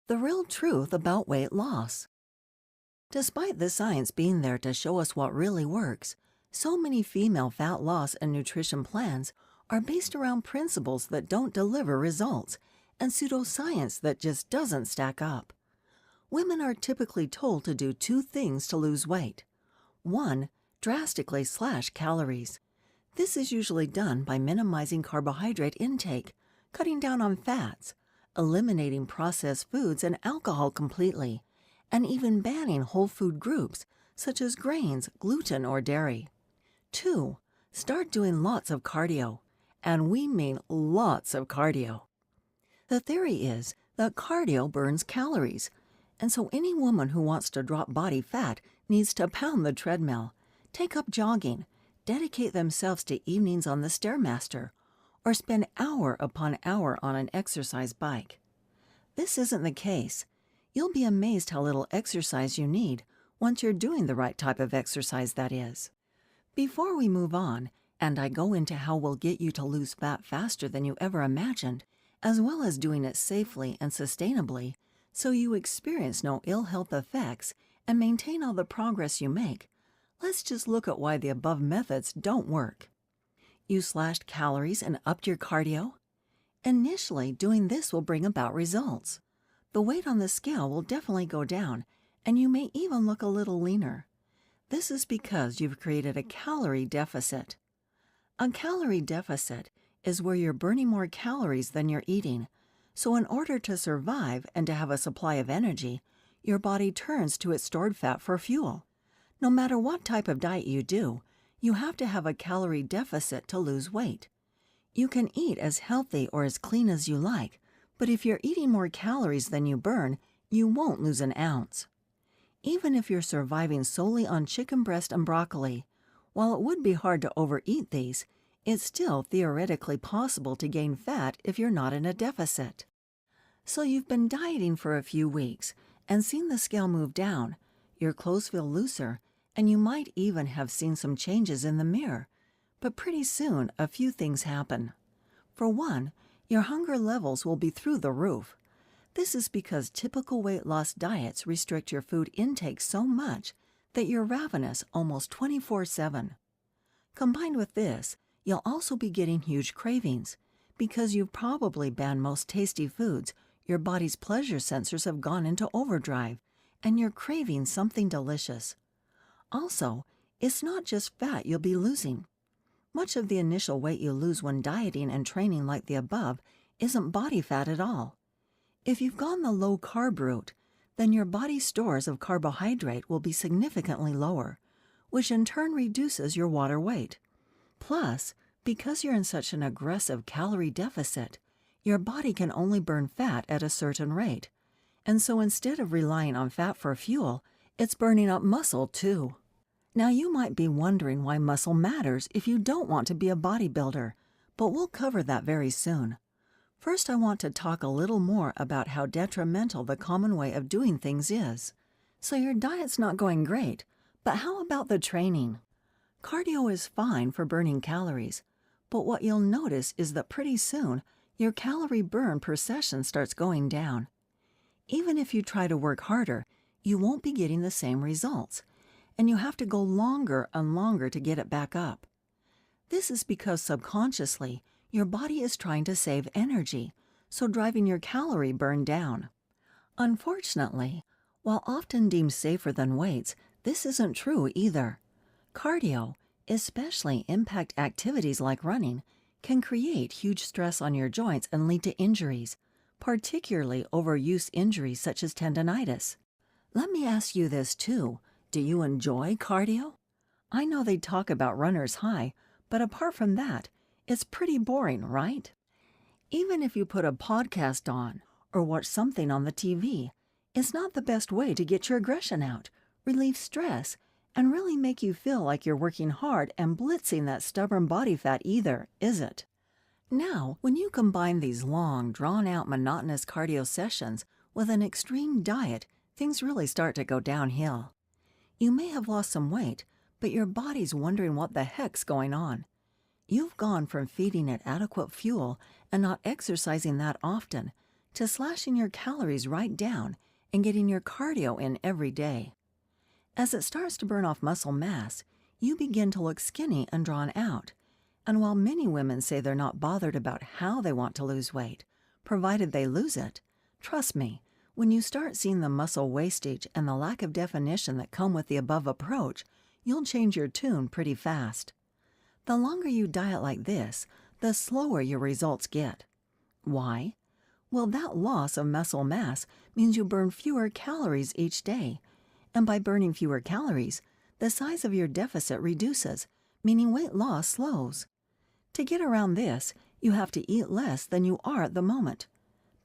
The real truth about weight loss. Despite the science being there to show us what really works, so many female fat loss and nutrition plans are based around principles that don't deliver results and pseudoscience that just doesn't stack up. Women are typically told to do two things to lose weight. One, drastically slash calories. This is usually done by minimizing carbohydrate intake, cutting down on fats, eliminating processed foods and alcohol completely, and even banning whole food groups such as grains, gluten, or dairy. 2. Start doing lots of cardio, and we mean lots of cardio. The theory is that cardio burns calories, and so any woman who wants to drop body fat needs to pound the treadmill, take up jogging, dedicate themselves to evenings on the Stairmaster, or spend hour upon hour on an exercise bike. This isn't the case. You'll be amazed how little exercise you need once you're doing the right type of exercise, that is. Before we move on, and I go into how we'll get you to lose fat faster than you ever imagined, as well as doing it safely and sustainably, so you experience no ill health effects and maintain all the progress you make, let's just look at why the above methods don't work. You slashed calories and upped your cardio? Initially, doing this will bring about results. The weight on the scale will definitely go down, and you may even look a little leaner. This is because you've created a calorie deficit. A calorie deficit is where you're burning more calories than you're eating, so in order to survive and to have a supply of energy, your body turns to its stored fat for fuel. No matter what type of diet you do, you have to have a calorie deficit to lose weight. You can eat as healthy or as clean as you like, but if you're eating more calories than you burn, you won't lose an ounce. Even if you're surviving solely on chicken breast and broccoli, while it would be hard to overeat these, it's still theoretically possible to gain fat if you're not in a deficit. So you've been dieting for a few weeks and seen the scale move down, your clothes feel looser, and you might even have seen some changes in the mirror. But pretty soon, a few things happen. For one, your hunger levels will be through the roof. This is because typical weight loss diets restrict your food intake so much that you're ravenous almost 24/7. Combined with this, you'll also be getting huge cravings. Because you've probably banned most tasty foods, your body's pleasure sensors have gone into overdrive, and you're craving something delicious. Also, it's not just fat you'll be losing. Much of the initial weight you lose when dieting and training like the above isn't body fat at all. If you've gone the low-carb route, then your body's stores of carbohydrate will be significantly lower, which in turn reduces your water weight. Plus, because you're in such an aggressive calorie deficit, your body can only burn fat at a certain rate. And so instead of relying on fat for fuel, it's burning up muscle too. Now you might be wondering why muscle matters if you don't want to be a bodybuilder, but we'll cover that very soon. First, I want to talk a little more about how detrimental the common way of doing things is. So your diet's not going great, but how about the training? Cardio is fine for burning calories, but what you'll notice is that pretty soon your calorie burn per session starts going down. Even if you try to work harder, you won't be getting the same results, and you have to go longer and longer to get it back up. This is because subconsciously, your body is trying to save energy, so driving your calorie burn down. Unfortunately, while often deemed safer than weights, this isn't true either. Cardio, especially impact activities like running, can create huge stress on your joints and lead to injuries, particularly overuse injuries such as tendinitis. Let me ask you this too. Do you enjoy cardio? I know they talk about runner's high, but apart from that, it's pretty boring, right? Even if you put a podcast on or watch something on the TV, it's not the best way to get your aggression out, relieve stress, and really make you feel like you're working hard and blitzing that stubborn body fat either, is it? Now, when you combine these long, drawn-out, monotonous cardio sessions with an extreme diet, things really start to go downhill. You may have lost some weight, but your body's wondering what the heck's going on. You've gone from feeding it adequate fuel and not exercising that often to slashing your calories right down and getting your cardio in every day. As it starts to burn off muscle mass, you begin to look skinny and drawn out. And while many women say they're not bothered about how they want to lose weight, provided they lose it, trust me, when you start seeing the muscle wastage and the lack of definition that come with the above approach, you'll change your tune pretty fast. The longer you diet like this, the slower your results get. Why? Well, that loss of muscle mass means you burn fewer calories each day. And by burning fewer calories, the size of your deficit reduces, meaning weight loss slows. To get around this, you have to eat less than you are at the moment.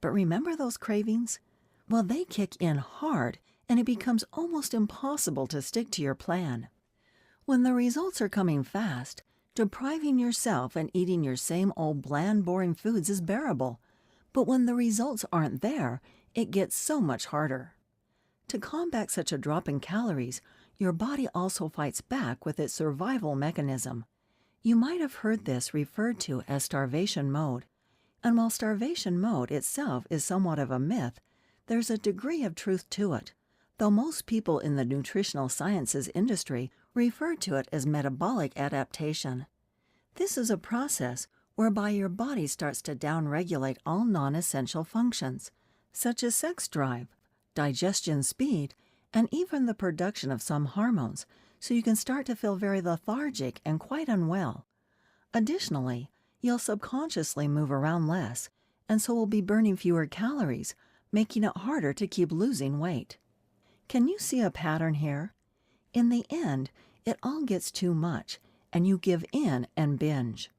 But remember those cravings? Well, they kick in hard, and it becomes almost impossible to stick to your plan. When the results are coming fast, depriving yourself and eating your same old bland, boring foods is bearable. But when the results aren't there, it gets so much harder. To combat such a drop in calories, your body also fights back with its survival mechanism. You might have heard this referred to as starvation mode. And while starvation mode itself is somewhat of a myth, there's a degree of truth to it, though most people in the nutritional sciences industry refer to it as metabolic adaptation. This is a process whereby your body starts to downregulate all non-essential functions, such as sex drive, digestion speed, and even the production of some hormones, so you can start to feel very lethargic and quite unwell. Additionally, you'll subconsciously move around less, and so will be burning fewer calories, making it harder to keep losing weight. Can you see a pattern here? In the end, it all gets too much, and you give in and binge.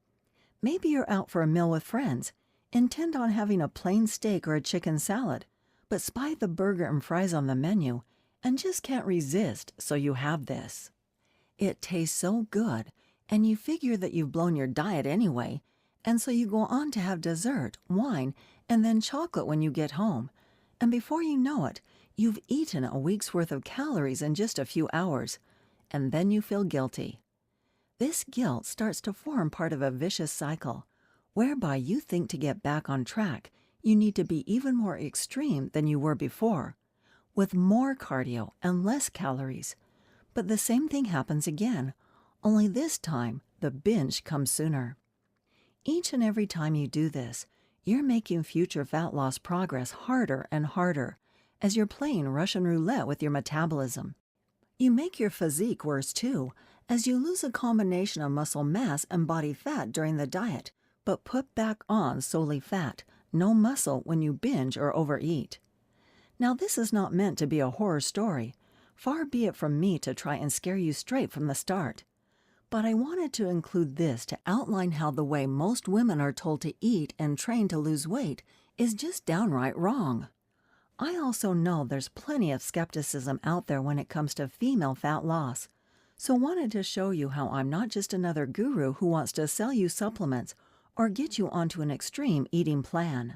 Maybe you're out for a meal with friends, intend on having a plain steak or a chicken salad, but spy the burger and fries on the menu and just can't resist, so you have this. It tastes so good, and you figure that you've blown your diet anyway, and so you go on to have dessert, wine, and then chocolate when you get home. And before you know it, you've eaten a week's worth of calories in just a few hours, and then you feel guilty. This guilt starts to form part of a vicious cycle, whereby you think to get back on track, you need to be even more extreme than you were before, with more cardio and less calories. But the same thing happens again, only this time the binge comes sooner. Each and every time you do this, you're making future fat loss progress harder and harder, as you're playing Russian roulette with your metabolism. You make your physique worse too, as you lose a combination of muscle mass and body fat during the diet, but put back on solely fat, no muscle when you binge or overeat. Now, this is not meant to be a horror story. Far be it from me to try and scare you straight from the start. But I wanted to include this to outline how the way most women are told to eat and train to lose weight is just downright wrong. I also know there's plenty of skepticism out there when it comes to female fat loss, so wanted to show you how I'm not just another guru who wants to sell you supplements or get you onto an extreme eating plan.